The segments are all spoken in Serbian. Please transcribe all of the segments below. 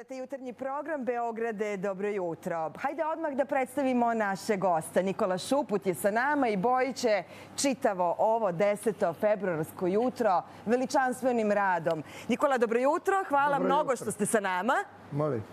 Gledate jutarnji program Beograde, dobro jutro. Hajde odmah da predstavimo naše gosta. Nikola Šuput je sa nama i boji će čitavo ovo 10. februarsko jutro veličanstvenim radom. Nikola, dobro jutro. Hvala mnogo što ste sa nama. Molim.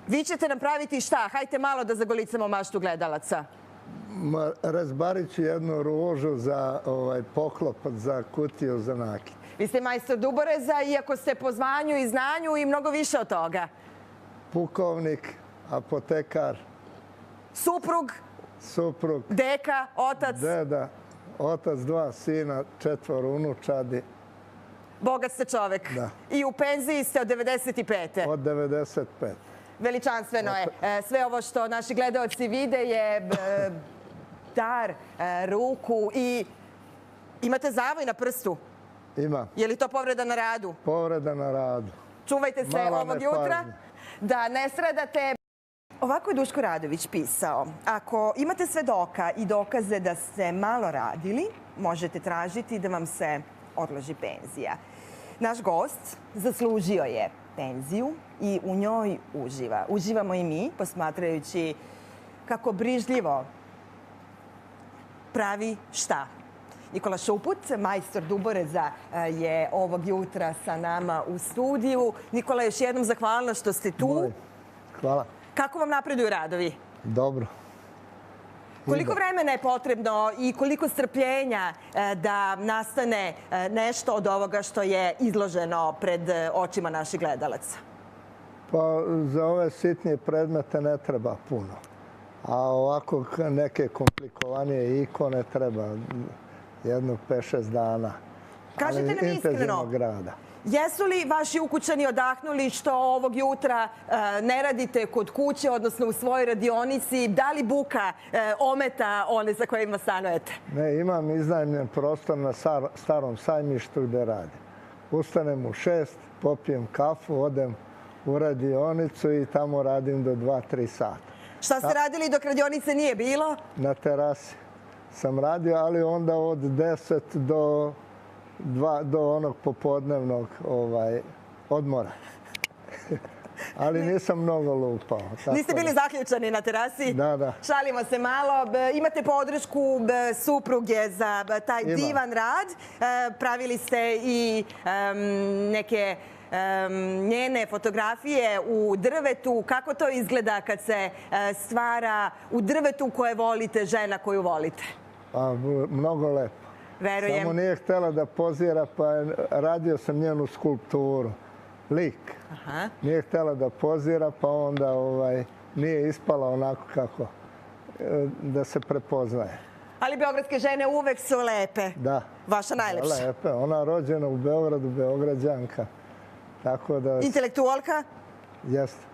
Vi ćete nam praviti šta? Hajde malo da zagolicamo maštu gledalaca. Razbarit ću jednu ružu za poklop za kutiju za nakit. Vi ste majstor duboreza, iako ste po zvanju i znanju i mnogo više od toga. Pukovnik, apotekar. Suprug, deka, otac. Deda, otac, 2 sina, 4 unučadi. Bogat ste čovek. Da. I u penziji ste od 95. Od 95. Veličanstveno je. Sve ovo što naši gledaoci vide je dar, ruku i imate zavoj na prstu. Ima. Je li to povreda na radu? Povreda na radu. Čuvajte se ovog jutra da ne stradate. Ovako je Duško Radović pisao. Ako imate svedoka i dokaze da ste malo radili, možete tražiti da vam se odloži penzija. Naš gost zaslužio je penziju i u njoj uživa. Uživamo i mi, posmatrajući kako brižljivo pravi šta. Nikola Šuput, majstor duboreza, je ovog jutra sa nama u studiju. Nikola, još jednom zahvalnost što ste tu. Hvala. Kako vam napreduju radovi? Dobro. Koliko vremena je potrebno i koliko strpljenja da nastane nešto od ovoga što je izloženo pred očima naših gledalaca? Pa za ove sitnije predmete ne treba puno. A ovako neke komplikovanije ikone treba jedno 5-6 dana. Kažite nam iskreno, jesu li vaši ukućani odahnuli što ovog jutra ne radite kod kuće, odnosno u svojoj radionici? Da li buka ometa one za kojima stanujete? Ne, imam iznajmljen prostor na starom sajmištu gde radim. Ustanem u 6, popijem kafu, odem u radionicu i tamo radim do 2-3 sata. Šta ste radili dok radionice nije bilo? Na terasi sam radio, ali onda od 10 do onog popodnevnog odmora. Ali nisam mnogo lupao. Niste bili zaključani na terasi? Da. Šalimo se malo. Imate podršku supruge za taj divan rad. Pravili ste i neke njene fotografije u drvetu. Kako to izgleda kad se stvara u drvetu koje volite, žena koju volite? Mnogo lepo. Verujem. Samo nije htjela da pozira, pa radio sam njenu skulpturu. Lik. Nije htjela da pozira, pa onda nije ispala onako kako da se prepoznaje. Ali beogradske žene uvek su lepe. Da. Vaša najlepša. Lepe. Ona rođena u Beogradu, Beograđanka. Intelektualka? Jeste.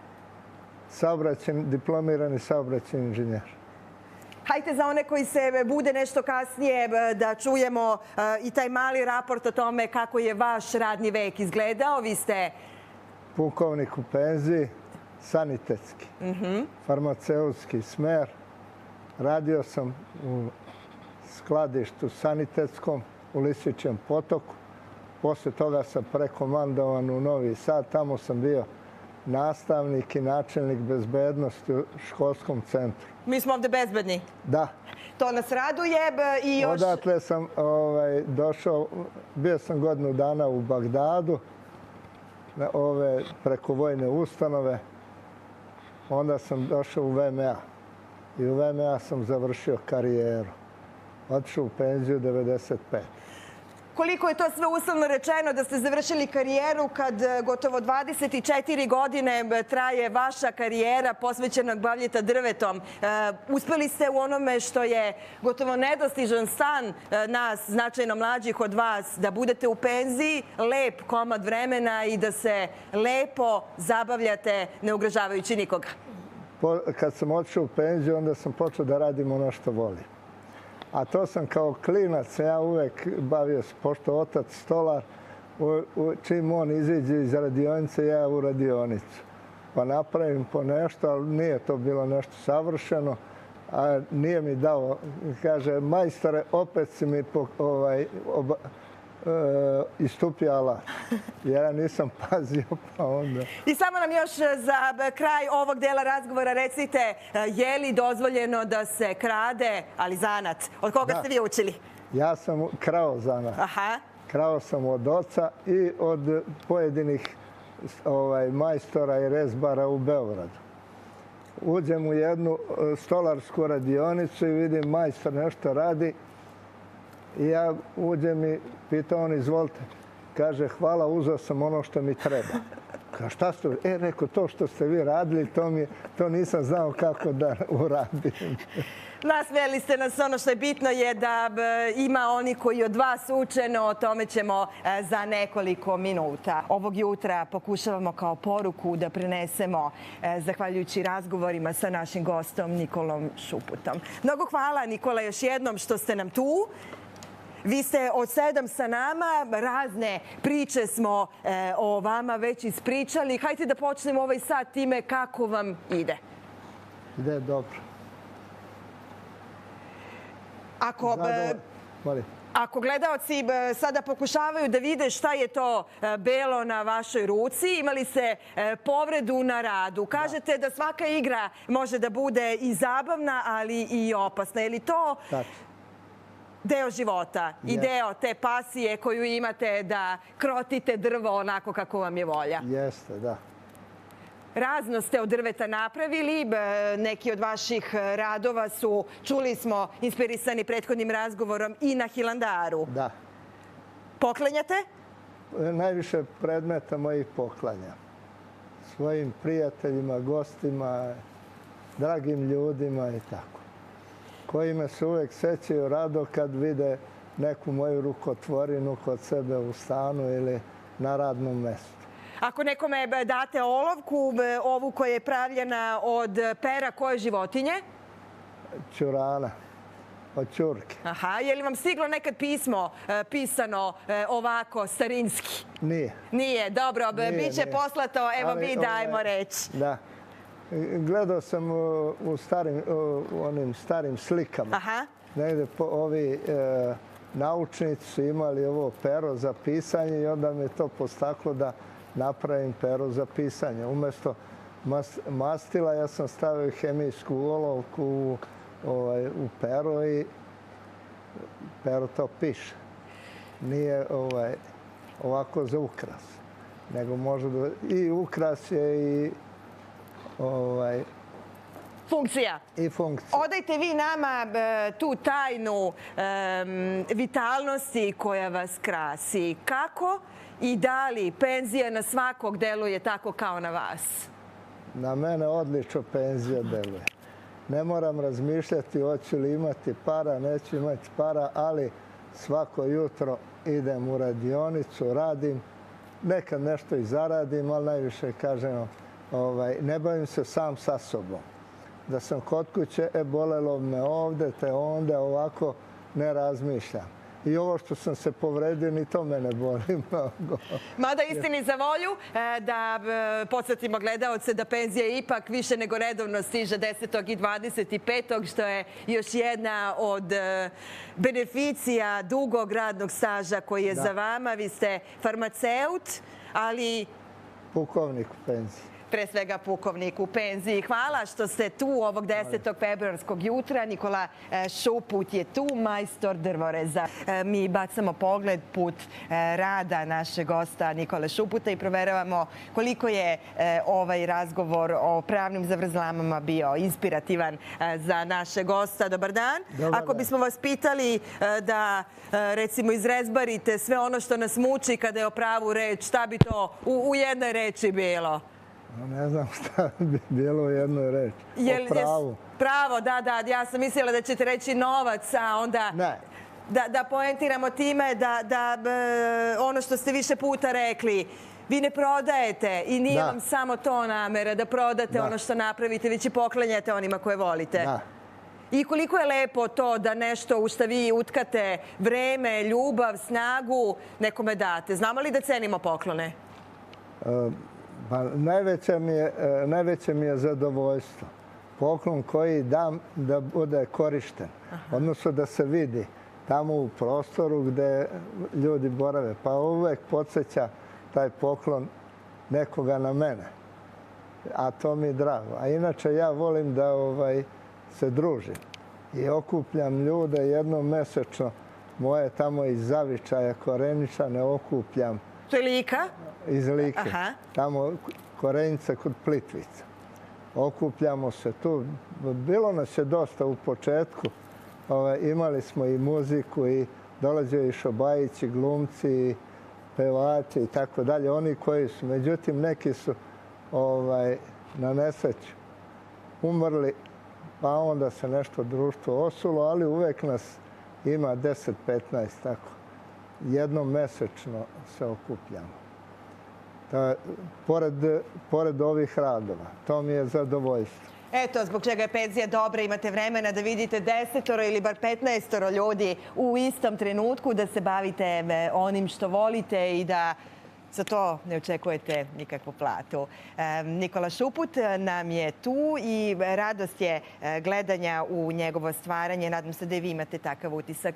Diplomirani saobraćajni inženjer. Hajde za one koji se bude nešto kasnije da čujemo i taj mali raport o tome kako je vaš radni vek izgledao. Vi ste pukovnik u penziji, sanitetski, farmaceutski smer. Radio sam u skladištu sanitetskom u Lisičijem potoku. Posle toga sam prekomandovan u Novi Sad. Tamo sam bio nastavnik i načelnik bezbednosti u školskom centru. Mi smo ovde bezbedni. Da. To nas raduje i još... Odatle sam došao, bio sam godinu dana u Bagdadu, preko vojne ustanove. Onda sam došao u VMA i u VMA sam završio karijeru. Otišao u penziju 95. Koliko je to sve uslovno rečeno da ste završili karijeru kad gotovo 24 godine traje vaša karijera posvećenog bavljeta drvetom. Uspeli ste u onome što je gotovo nedostižan san nas, značajno mlađih od vas, da budete u penziji, lep komad vremena i da se lepo zabavljate ne ugrožavajući nikoga. Kad sam otišao u penziju, onda sam počeo da radim ono što volim. A to sam kao klinac, ja uvek bavio se, pošto otac stolar, čim on iziđe iz radionice, ja u radionicu. Pa napravim po nešto, ali nije to bilo nešto savršeno. A nije mi dao, kaže, majstore, opet si mi istupio alat. Ja nisam pazio, pa onda... I samo nam još za kraj ovog dela razgovora recite, je li dozvoljeno da se krade, ali zanat? Od koga ste vi učili? Ja sam krao zanat. Aha. Krao sam od oca i od pojedinih majstora i rezbara u Beogradu. Uđem u jednu stolarsku radionicu i vidim majstor nešto radi. I ja uđem i pitam on, izvolite. Kaže, hvala, uzeo sam ono što mi treba. Kaže, šta ste? Rekao, to što ste vi radili, to nisam znao kako da uradim. Nasmijali ste nas, ono što je bitno je da ima oni koji od vas uče, o tome ćemo za nekoliko minuta. Ovog jutra pokušavamo kao poruku da prenesemo zahvaljujući razgovorima sa našim gostom Nikolom Šuputom. Mnogo hvala, Nikola, još jednom što ste nam tu. Vi ste od 7 sa nama, razne priče smo o vama već ispričali. Hajde da počnemo ovaj sat time kako vam ide. Ide dobro. Ako gledaoci sada pokušavaju da vide šta je to belo na vašoj ruci, imali ste povredu na radu. Kažete da svaka igra može da bude i zabavna, ali i opasna. Je li to deo života i deo te pasije koju imate da krotite drvo onako kako vam je volja? Jeste, da. Razno ste od drveta napravili. Neki od vaših radova su, čuli smo, inspirisani prethodnim razgovorom i na Hilandaru. Da. Poklanjate? Najviše predmeta mojih poklanja. Svojim prijateljima, gostima, dragim ljudima i tako. Koji me se uvek sećaju rado kad vide neku moju rukotvorinu kod sebe u stanu ili na radnom mestu. Ako nekome date olovku, ovu koja je pravljena od pera koje životinje? Ćurana. Od ćurke. Aha, je li vam stiglo nekad pismo pisano ovako, starinski? Nije. Nije, dobro, biće poslato, evo mi dajmo reč. Da. Gledao sam u onim starim slikama. Aha. Negde ovi naučnici su imali ovo pero za pisanje i onda me to postaklo da napravim pero za pisanje. Umesto mastila ja sam stavio hemijsku olovku u pero i pero to piše. Nije ovako za ukras, nego može da... I ukras je i funkcija. I funkcija. Odajte vi nama tu tajnu vitalnosti koja vas krasi. Kako i da li penzija na svakog deluje tako kao na vas? Na mene odlično penzija deluje. Ne moram razmišljati hoću li imati para, neću imati para, ali svako jutro idem u radionicu, radim. Nekad nešto i zaradim, ali najviše kažem, ne bavim se sam sa sobom. Da sam kod kuće, bolelo me ovde, te onda, ovako ne razmišljam. I ovo što sam se povredio, ni to mene boli mnogo. Mada istini za volju, da podsjetimo gledaoce da penzija ipak više nego redovno stiže 10. i 25. što je još jedna od beneficija dugog radnog staža koji je za vama. Vi ste farmaceut, ali... Pukovnik u penziji. Pre svega pukovnik u penziji. Hvala što ste tu ovog 10. februarskog jutra. Nikola Šuput je tu, majstor drvoreza. Mi bacamo pogled put rada našeg gosta Nikole Šuputa i proveravamo koliko je ovaj razgovor o pravnim zavrzlamama bio inspirativan za našeg gosta. Dobar dan. Ako bismo vas pitali da, recimo, izrezbarite sve ono što nas muči kada je o pravu reč, šta bi to u jednoj reči bilo? Ne znam šta bi bilo u jednoj reči. O pravu. Pravo, da. Ja sam mislila da ćete reći novac, a onda da poentiramo time da ono što ste više puta rekli, vi ne prodajete i nije vam samo to namera da prodate ono što napravite, već i poklanjate onima koje volite. I koliko je lepo to da nešto u šta vi utkate vreme, ljubav, snagu, nekome date. Znamo li da cenimo poklone? Najveće mi je zadovoljstvo. Poklon koji dam da bude korišten. Odnosno da se vidi tamo u prostoru gde ljudi borave. Pa uvek podsjeća taj poklon nekoga na mene. A to mi je drago. A inače ja volim da se družim i okupljam ljude jednom mesečno. Moje tamo iz Zavičaja, Koreničane okupljam. To je Lika? Iz Like. Tamo Korenica kod Plitvica. Okupljamo se tu. Bilo nas je dosta u početku. Imali smo i muziku i dolazio i šobajići, glumci, i pevači i tako dalje. Oni koji su, međutim, neki su na nesreću umrli, pa onda se nešto društvo osulo, ali uvek nas ima 10-15, tako. Jednom mesečno se okupljamo. Pored ovih radova. To mi je zadovoljstvo. Eto, zbog čega je penzija dobra, imate vremena da vidite 10 ili bar 15 ljudi u istom trenutku, da se bavite onim što volite i da za to ne očekujete nikakvu platu. Nikola Šuput nam je tu i radost je gledanja u njegovo stvaranje. Nadam se da i vi imate takav utisak.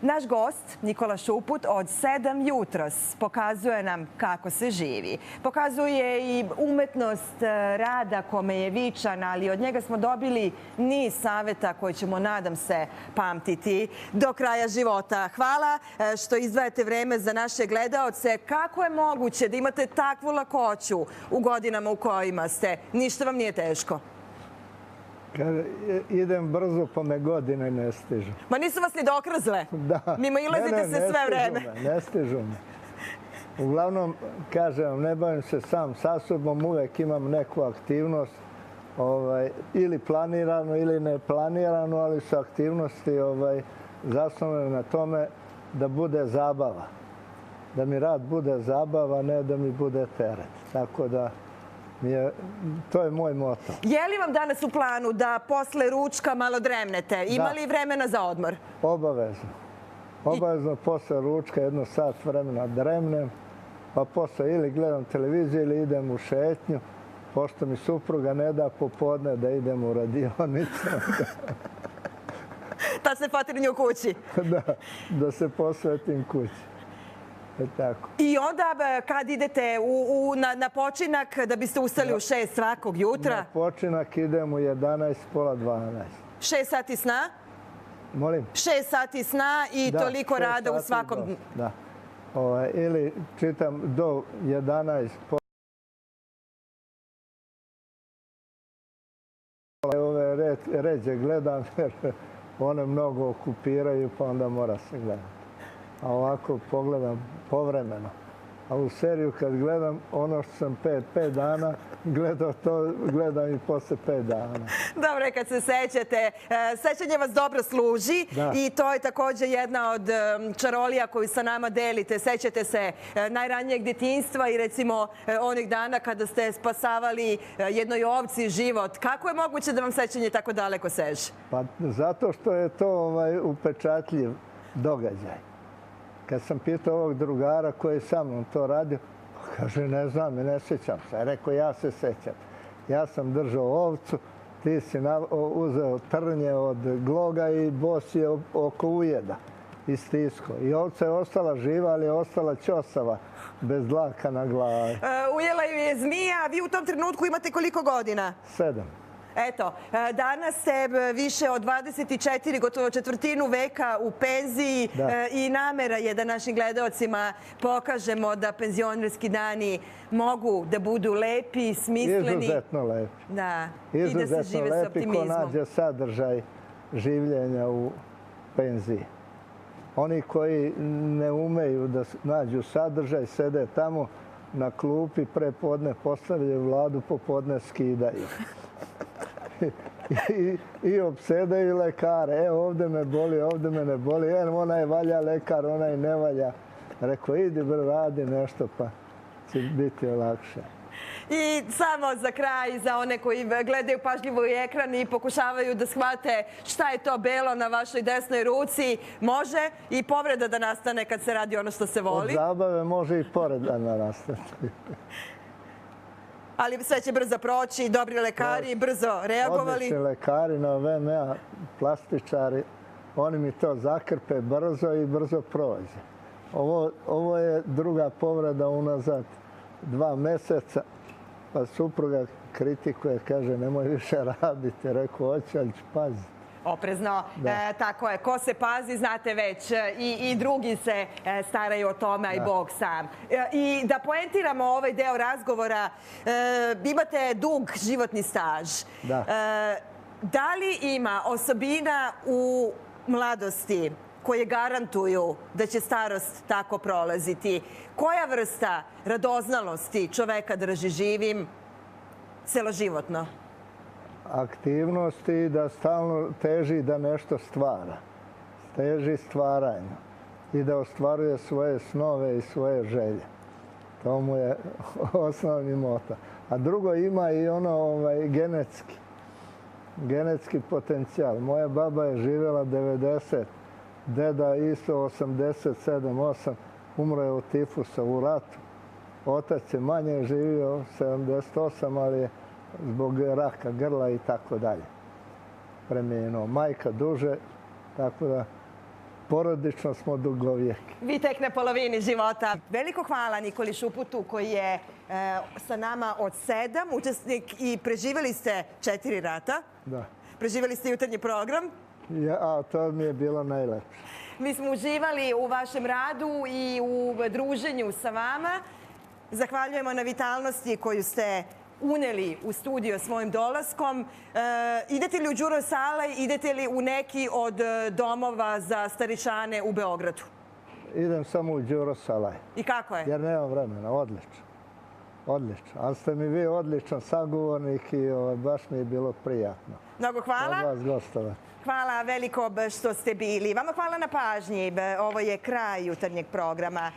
Naš gost, Nikola Šuput, od 7 jutros pokazuje nam kako se živi. Pokazuje i umetnost rada kome je vičan, ali od njega smo dobili niz saveta koje ćemo, nadam se, pamtiti do kraja života. Hvala što izdvajate vreme za naše gledaoce. Kako je moguće da imate takvu lakoću u godinama u kojima ste? Ništa vam nije teško? Kad idem brzo, pa me godine ne stižu. Ma nisu vas ni dokrzle? Da. Mimo ilazite se sve vreme. Ne stižu me. Uglavnom, kažem, ne bavim se sam sa sobom, uvek imam neku aktivnost, ili planirano ili neplanirano, ali su aktivnosti zasnovane na tome da bude zabava. Da mi rad bude zabava, ne da mi bude teret. Tako da to je moj moto. Je li vam danas u planu da posle ručka malo dremnete? Ima li vremena za odmor? Obavezno. Obavezno posle ručka jedno sat vremena dremnem, pa posle ili gledam televiziju ili idem u šetnju, pošto mi supruga ne da popodne da idem u radionicu. Ta se fatirnju u kući? Da se posvetim kući. Tako. I onda kad idete na počinak da biste ustali u 6 svakog jutra? Na počinak idem u 11, pola 12. 6 sati sna? Molim? 6 sati sna i toliko rada u svakom dnu? Da. Ili čitam do 11, ove ređe gledam jer one mnogo okupiraju pa onda mora se gledati. A ovako pogledam povremeno. A u seriju kad gledam ono što sam 5 dana gledao, to gledam i posle 5 dana. Dobro, kad se sećate, sećanje vas dobro služi i to je također jedna od čarolija koju sa nama delite. Sećate se najranijeg djetinjstva i recimo onih dana kada ste spasavali jednoj ovci život. Kako je moguće da vam sećanje tako daleko seže? Pa zato što je to upečatljiv događaj. Kad sam pitao ovog drugara koji je sa mnom to radio, kaže, ne znam, ne sjećam se. Rekao, ja se sjećam. Ja sam držao ovcu, ti si uzeo trnje od gloga i bos je oko ujeda i stisko. I ovca je ostala živa, ali je ostala ćosava, bez dlaka na glavi. Ujela ju je zmija, a vi u tom trenutku imate koliko godina? 7. Eto, danas ste više od 24, gotovo četvrtinu veka u penziji i namera je da našim gledaocima pokažemo da penzionerski dani mogu da budu lepi, smisleni. Izuzetno lepi. Da, i da se žive s optimizmom. Ko nađe sadržaj življenja u penziji. Oni koji ne umeju da nađu sadržaj, sede tamo na klupi, prepodne postavljaju vladu, popodne skidaju. I opsedaju lekare. Ovdje me boli, ovdje me ne boli. Onaj valja lekar, onaj ne valja. Rekao, idi radi nešto pa će biti lakše. I samo za kraj, za one koji gledaju pažljivo u ekran i pokušavaju da shvate šta je to belo na vašoj desnoj ruci, može i povreda da nastane kad se radi ono što se voli. Od zabave može i povreda da nastane. Ali sve će brzo proći, dobri lekari, brzo reagovali. Odlični lekari na VMA, plastičari, Oni mi to zakrpe brzo i brzo prođe. Ovo je druga povreda unazad 2 meseca, pa supruga kritikuje, kaže nemoj više raditi. Rekao, hoće, ali ću paziti. Oprezno, tako je. Ko se pazi, znate već, i drugi se staraju o tome, a i Bog sam. I da poentiramo ovaj deo razgovora, imate dug životni staž. Da li ima osobina u mladosti koje garantuju da će starost tako prolaziti? Koja vrsta radoznalosti čoveka drži živim celoživotno? Aktivnosti i da stalno teži da nešto stvara. Teži stvaranju i da ostvaruje svoje snove i svoje želje. To mu je osnovni moto. A drugo, ima i ono genetski potencijal. Moja baba je živjela 90, deda isto 87, 8, umro je od tifusa u ratu. Otac je manje živio, 78, ali je zbog raka grla i tako dalje preminuo. Majka duže, tako da porodično smo dugovjeki. Vi tek na polovini života. Veliko hvala Nikoli Šuputu koji je sa nama od 7, učesnik i preživjeli ste 4 rata. Da. Preživjeli ste jutarnji program. A to mi je bilo najlepše. Mi smo uživali u vašem radu i u druženju sa vama. Zahvaljujemo na vitalnosti koju ste uneli u studio svojim dolaskom. Idete li u Đuro Salaj, idete li u neki od domova za staričane u Beogradu? Idem samo u Đuro Salaj. I kako je? Jer nemam vremena, odlično. Odlično. Ali ste mi vi odličan sagovornik i baš mi je bilo prijatno. Mnogo hvala. Od vas gostova. Hvala veliko što ste bili. Vama hvala na pažnji. Ovo je kraj jutarnjeg programa.